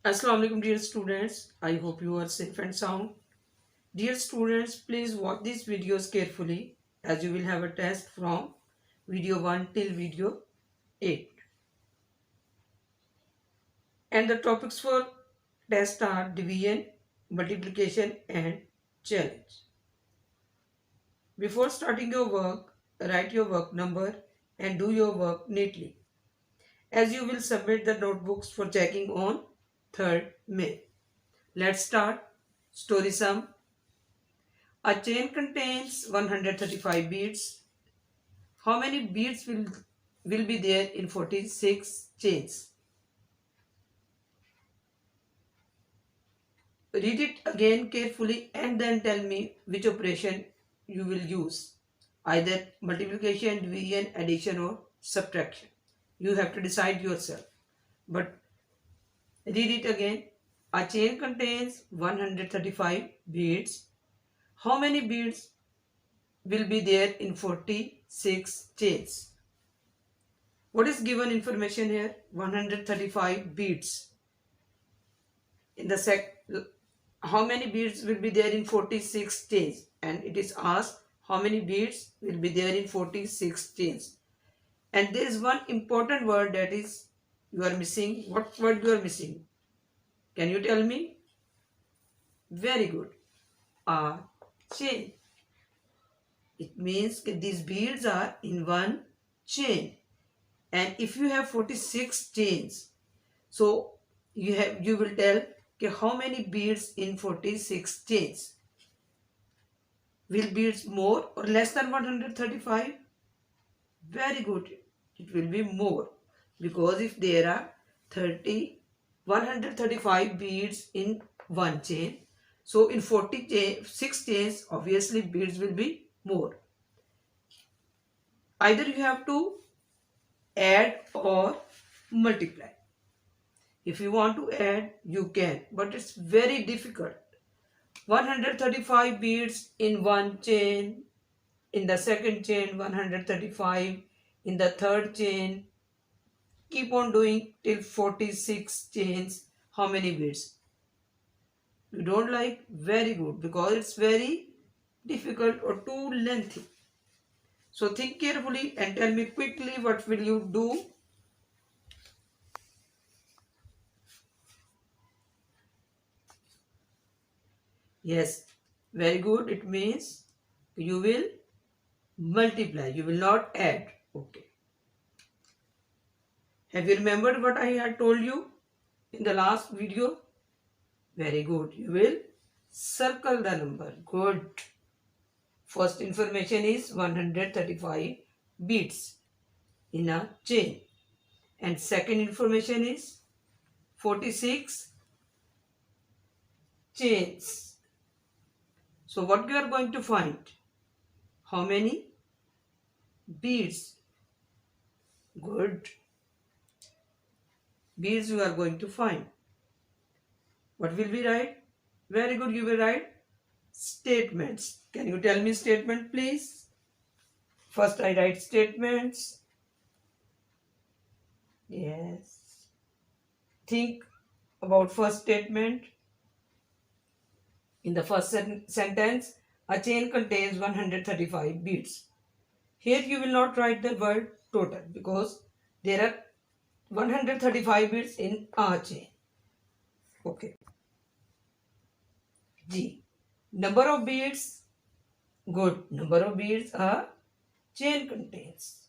Assalamu alaikum dear students. I hope you are safe and sound. Dear students, please watch these videos carefully as you will have a test from video 1 till video 8. And the topics for test are division, multiplication and challenge. Before starting your work, write your work number and do your work neatly as you will submit the notebooks for checking on 3rd May. Let's start. Story sum. A chain contains 135 beads. How many beads will be there in 46 chains? Read it again carefully and then tell me which operation you will use. Either multiplication, division, addition or subtraction. You have to decide yourself. But read it again. A chain contains 135 beads. How many beads will be there in 46 chains? What is given information here? 135 beads. In the how many beads will be there in 46 chains? And it is asked how many beads will be there in 46 chains. And there is one important word that is you are missing. What word you are missing? Can you tell me? Very good. A chain. It means that these beads are in one chain. And if you have 46 chains, so you will tell how many beads in 46 chains. Will beads more or less than 135? Very good. It will be more because if there are 135 beads in one chain, so in 46 chains obviously beads will be more. Either you have to add or multiply. If you want to add, you can, but it's very difficult. 135 beads in one chain, in the second chain 135, in the third chain, keep on doing till 46 chains. How many beads? You don't like? Very good, because it's very difficult or too lengthy. So think carefully and tell me quickly what will you do. Yes, very good. It means you will multiply. You will not add. Okay. Have you remembered what I had told you in the last video? Very good. You will circle the number. Good. First information is 135 beads in a chain. And second information is 46 chains. So what you are going to find? How many beads? Good. Beads you are going to find. What will we write? Very good, you will write statements. Can you tell me statement please? First I write statements. Yes. Think about first statement. In the first sentence, a chain contains 135 beads. Here you will not write the word total because there are 135 beads in a chain. Okay. G. Number of beads. Good. Number of beads a chain contains.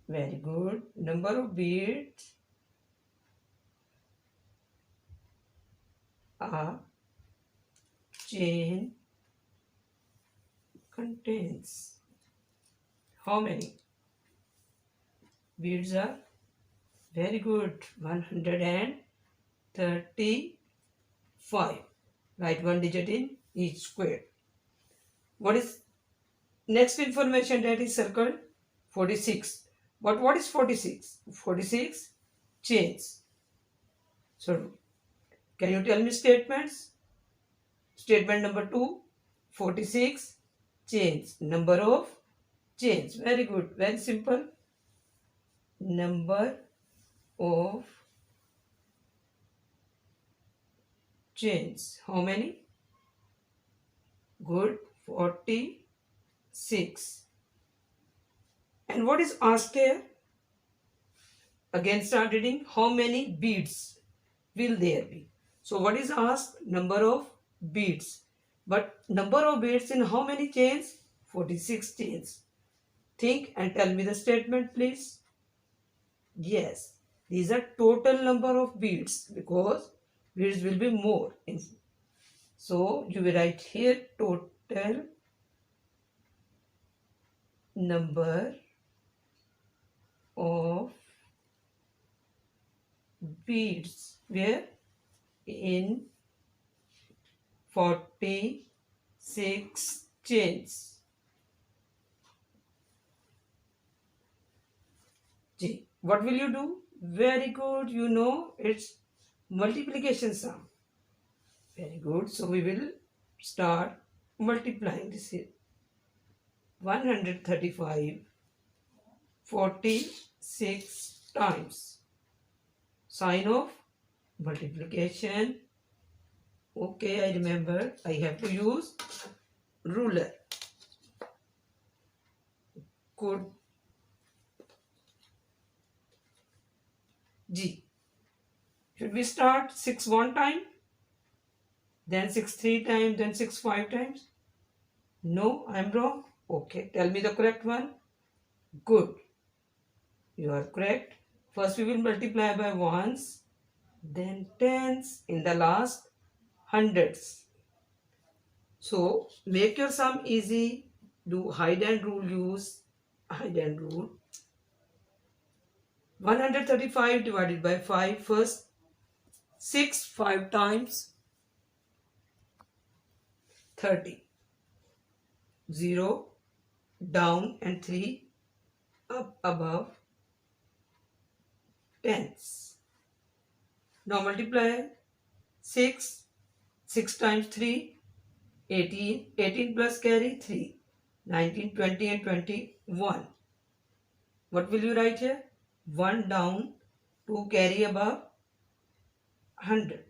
Very good. Number of beads a chain contains. How many beads are? Very good. 135. Write one digit in each square. What is next information that is circled? 46. But what is 46? 46 chains. So, can you tell me statements? Statement number 2, 46 chains. Number of chains. Very good. Very simple. Number of chains. How many? Good. 46. And what is asked here? Again start reading. How many beads will there be? So what is asked? Number of beads. But number of beads in how many chains? 46 chains. Think and tell me the statement, please. Yes, these are total number of beads because beads will be more. So you will write here total number of beads where in 46 chains. G. What will you do? Very good. You know it's multiplication sum. Very good. So we will start multiplying this here. 135 46 times. Sign of multiplication. Okay, I remember I have to use ruler. Good. G. Should we start 6 one time? Then 6 three times, then 6 5 times? No, I am wrong. Okay, tell me the correct one. Good. You are correct. First we will multiply by ones, then tens, in the last hundreds. So make your sum easy. Do hide and rule, use hide and rule. 135 divided by 5. First 6 5 times 30. 0 down and 3 up above tens. Now multiply 6 times 3 18. 18 plus carry 3 19 20 and 21. What will you write here? 1 down, 2 carry above 100.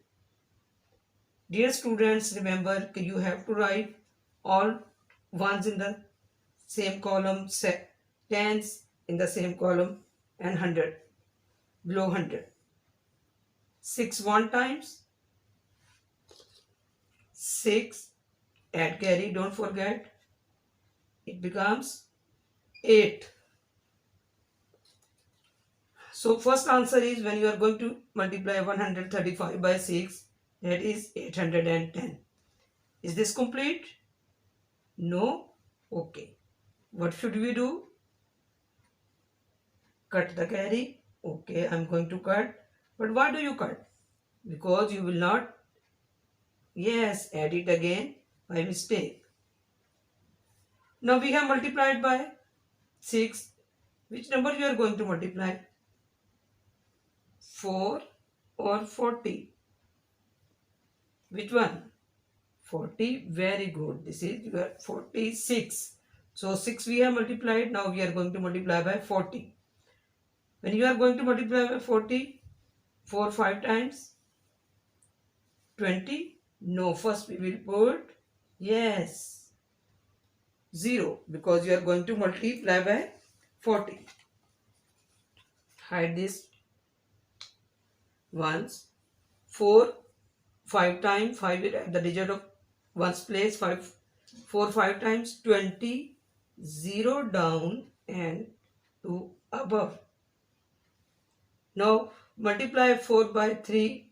Dear students, remember you have to write all ones in the same column, tens in the same column, and 100 below 100. 6 1 times 6, add carry, don't forget, it becomes 8. So first answer is, when you are going to multiply 135 by 6, that is 810. Is this complete? No? Okay. What should we do? Cut the carry. Okay, I am going to cut. But why do you cut? Because you will not, yes, add it again by mistake. Now we have multiplied by 6. Which number you are going to multiply? 4 or 40? Which one? 40. Very good. This is your 46. So 6 we have multiplied. Now we are going to multiply by 40. When you are going to multiply by 40, 4 5 times 20. No, first we will put, yes, 0, because you are going to multiply by 40. Hide this ones. 4 5 times, 5 will at the digit of ones place, 4 5 times 20, 0 down and 2 above. Now multiply 4 by 3.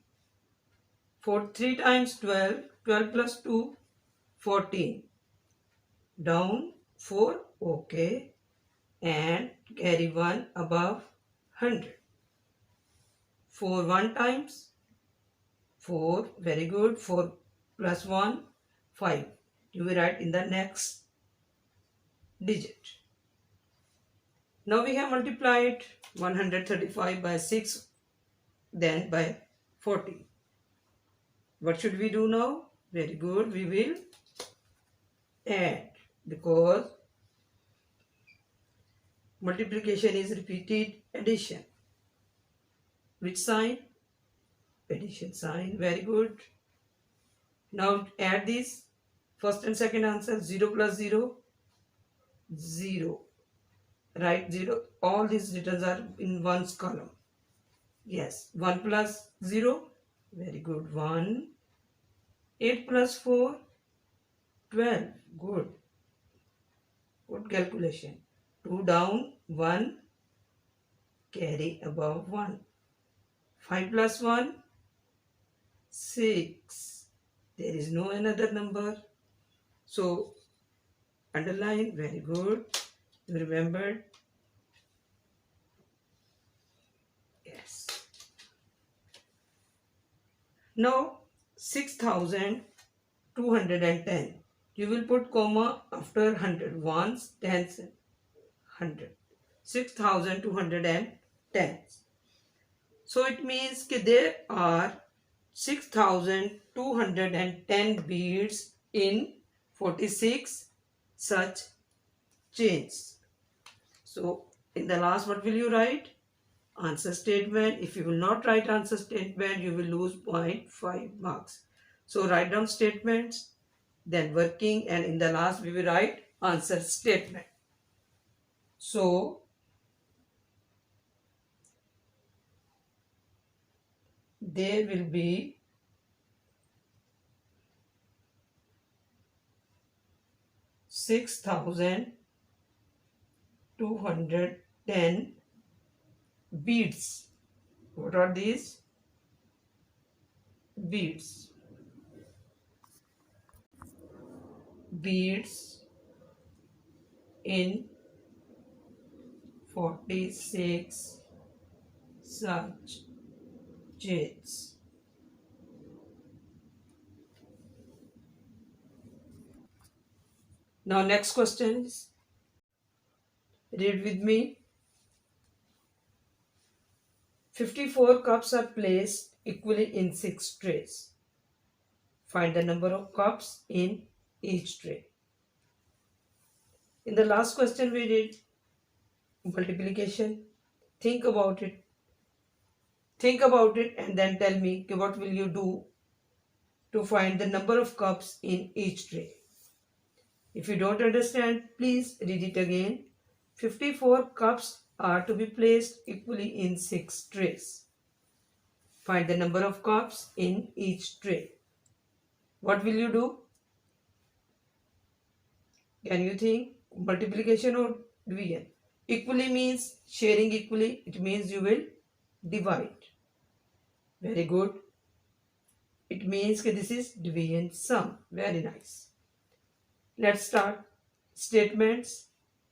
4 3 times 12, 12 plus 2, 14. Down 4, okay, and carry 1 above 100. 4 1 times 4, very good. 4 plus 1, 5. You will write in the next digit. Now we have multiplied 135 by 6, then by 40. What should we do now? Very good. We will add, because multiplication is repeated addition. Which sign? Addition sign. Very good. Now add these first and second answer. 0 plus 0, 0. Write 0. All these letters are in one's column. Yes. 1 plus 0. Very good. 1. 8 plus 4. 12. Good. Good calculation. 2 down. 1. Carry above 1. 5 plus 1. 6. There is no another number. So underline. Very good. You remembered. Yes. Now 6210. You will put comma after 100. Ones, tens, 100. 6210. So it means that there are 6210 beads in 46 such chains. So in the last, what will you write? Answer statement. If you will not write answer statement, you will lose 0.5 marks. So write down statements, then working, and in the last we will write answer statement. So there will be 6210 beads. What are these? Beads. Beads in 46 such chains. Now next question is, read with me. 54 cups are placed equally in 6 trays. Find the number of cups in each tray. In the last question we did multiplication. Think about it. Think about it and then tell me what will you do to find the number of cups in each tray. If you don't understand, please read it again. 54 cups are to be placed equally in 6 trays. Find the number of cups in each tray. What will you do? Can you think? Multiplication or division? Equally means sharing equally. It means you will divide. Very good. It means that this is division sum. Very nice. Let's start statements.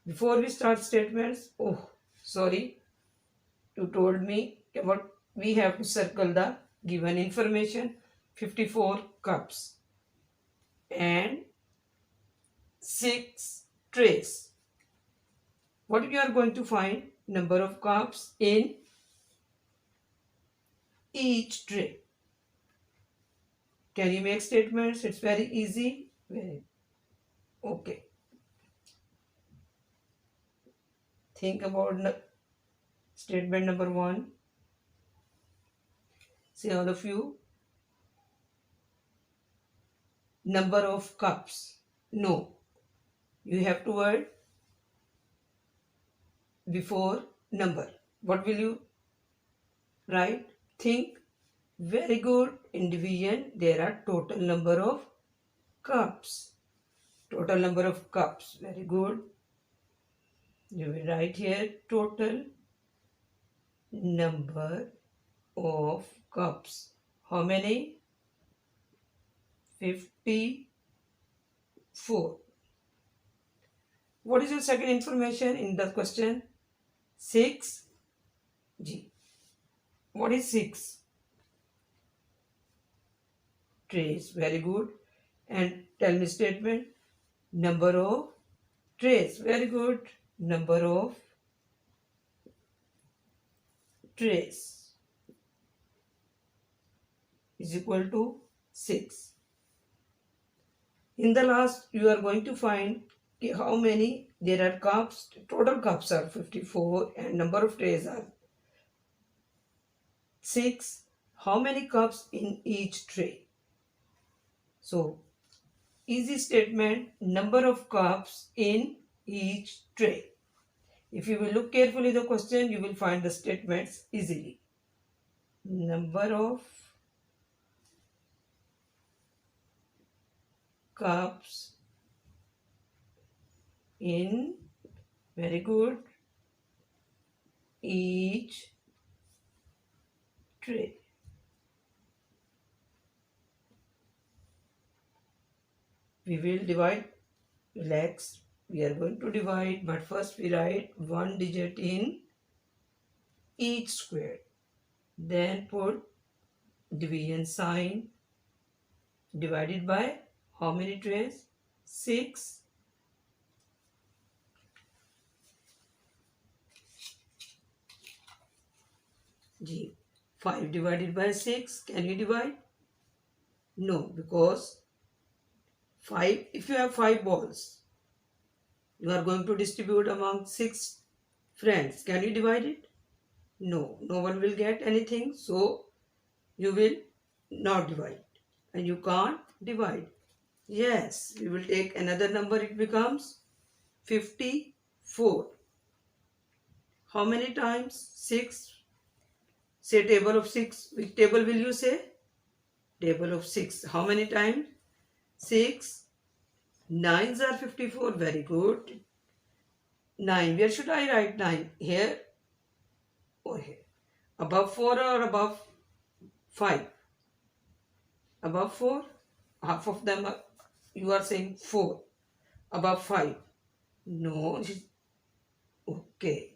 Before we start statements, sorry, you told me what we have to circle the given information. 54 cups and 6 trays. What you are going to find? Number of cups in each tray. Can you make statements? It's very easy. Okay. Think about statement number 1. See all of you. Number of cups. No. You have to add before number. What will you write? Think. Very good. In division, there are total number of cups. Total number of cups. Very good. You will write here total number of cups. How many? 54. What is your second information in the question? 6. G. What is 6? Trays. Very good. And tell me statement. Number of trays. Very good. Number of trays is equal to 6. In the last, you are going to find how many there are cups. Total cups are 54 and number of trays are 6. How many cups in each tray? So easy statement, number of cups in each tray. If you will look carefully the question, you will find the statements easily. Number of cups in, very good, each tray. We will divide, relax, we are going to divide, but first we write one digit in each square, then put division sign, divided by how many trays? 6. G. 5 divided by 6, can you divide? No, because 5, if you have 5 balls, you are going to distribute among 6 friends. Can you divide it? No, no one will get anything, so you will not divide. And you can't divide. Yes, we will take another number, it becomes 54. How many times? 6. Say table of 6. Which table will you say? Table of 6. How many times? 6. 9s are 54. Very good. 9. Where should I write 9? Here or here? Above 4 or above 5? Above 4? Half of them are, you are saying 4. Above 5? No. Okay.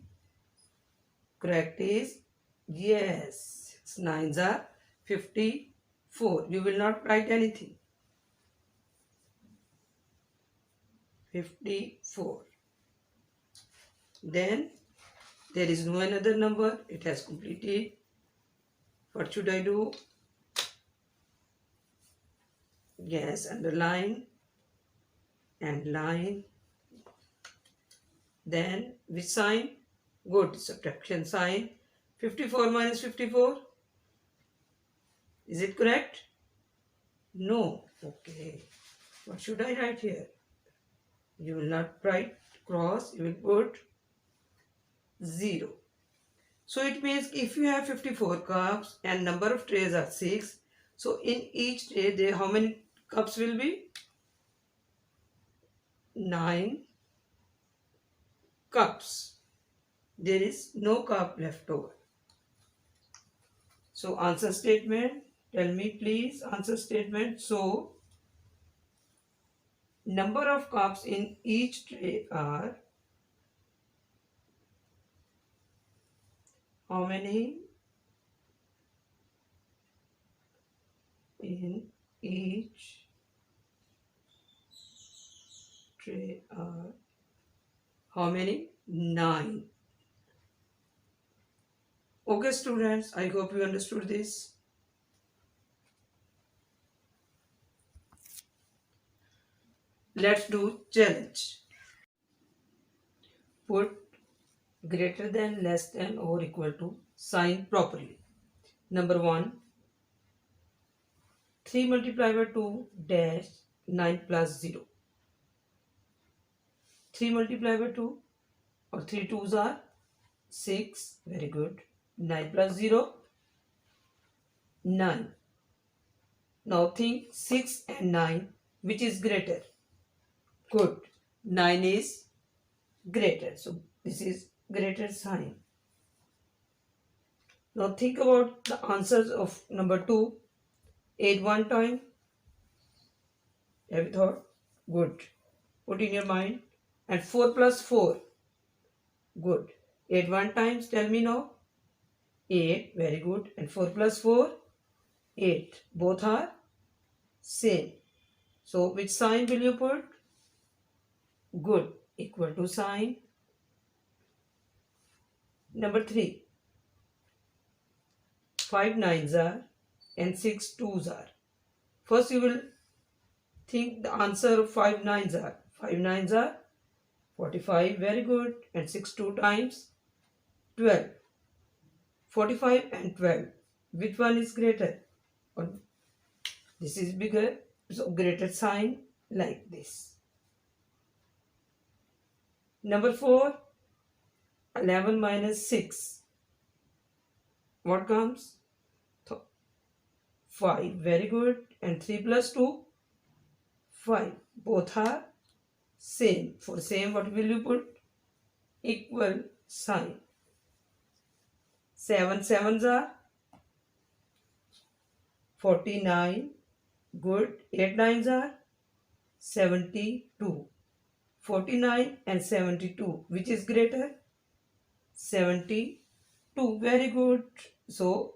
Correct is yes. 9s are 54. You will not write anything. 54. Then there is no another number. It has completed. What should I do? Yes, underline and line. Then which sign? Good, subtraction sign. 54 minus 54. Is it correct? No. Okay. What should I write here? You will not write cross. You will put 0. So it means if you have 54 cups and number of trays are 6. So in each tray, there how many cups will be? 9 cups. There is no cup left over. So answer statement. Tell me please answer statement. So number of cups in each tray are how many? In each tray are how many? 9. Okay students, I hope you understood this. Let's do challenge. Put greater than, less than or equal to sign properly. Number 1. 3 multiplied by 2 dash 9 plus 0. 3 multiplied by 2 or 3 2s are 6. Very good. 9 plus 0, 9. Now think 6 and 9, which is greater? Good. 9 is greater. So this is greater sign. Now think about the answers of number 2. 8 one time. Have you thought? Good. Put in your mind. And 4 plus 4. Good. 8 one times. Tell me now. 8. Very good. And 4 plus 4. 8. Both are same. So which sign will you put? Good. Equal to sign. Number 3. 5 9s are and 6 2s are. First you will think the answer of 5 9s are. 5 9s are 45. Very good. And 6 2 times 12. 45 and 12. Which one is greater? Or this is bigger. So greater sign like this. Number 4, 11 minus 6. What comes? 5. Very good. And 3 plus 2? 5. Both are same. For same, what will you put? Equal sign. 7 sevens are 49. Good. 8 nines are 72. 49 and 72. Which is greater? 72. Very good. So,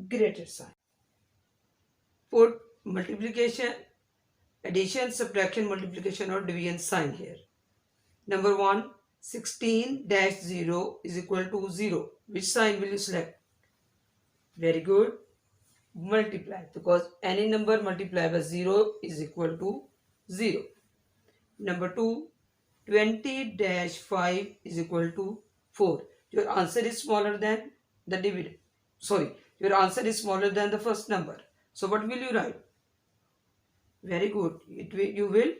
greater sign. Put multiplication, addition, subtraction, multiplication or division sign here. Number 1, 16-0 is equal to 0. Which sign will you select? Very good. Multiply, because any number multiplied by 0 is equal to 0. Number 2, 20-5 is equal to 4. Your answer is smaller than the dividend. Your answer is smaller than the first number. So what will you write? Very good. You will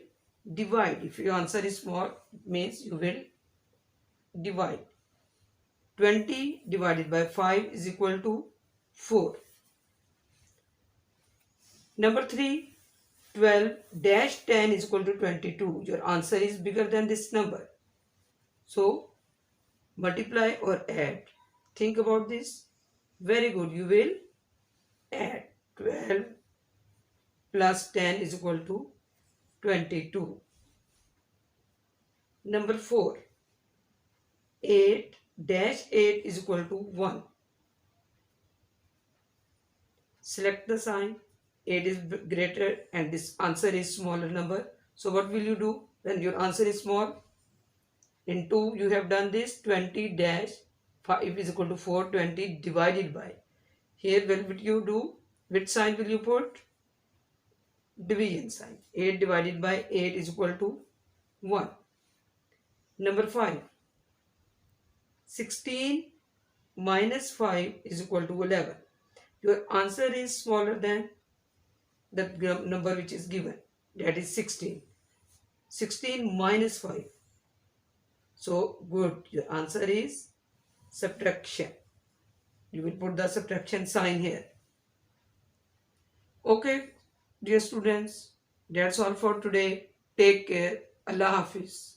divide. If your answer is small, means you will divide. 20 divided by 5 is equal to 4. Number 3, 12-10 is equal to 22. Your answer is bigger than this number. So, multiply or add. Think about this. Very good. You will add. 12 plus 10 is equal to 22. Number 4, 8-8 is equal to 1. Select the sign. 8 is greater and this answer is smaller number. So what will you do when your answer is small? In 2 you have done this. 20-5 is equal to 4. 20 divided by. Here what will you do? Which sign will you put? Division sign. 8 divided by 8 is equal to 1. Number 5. 16 minus 5 is equal to 11. Your answer is smaller than the number which is given. That is 16. 16 minus 5. So good. Your answer is subtraction. You will put the subtraction sign here. Okay, dear students, that's all for today. Take care. Allah Hafiz.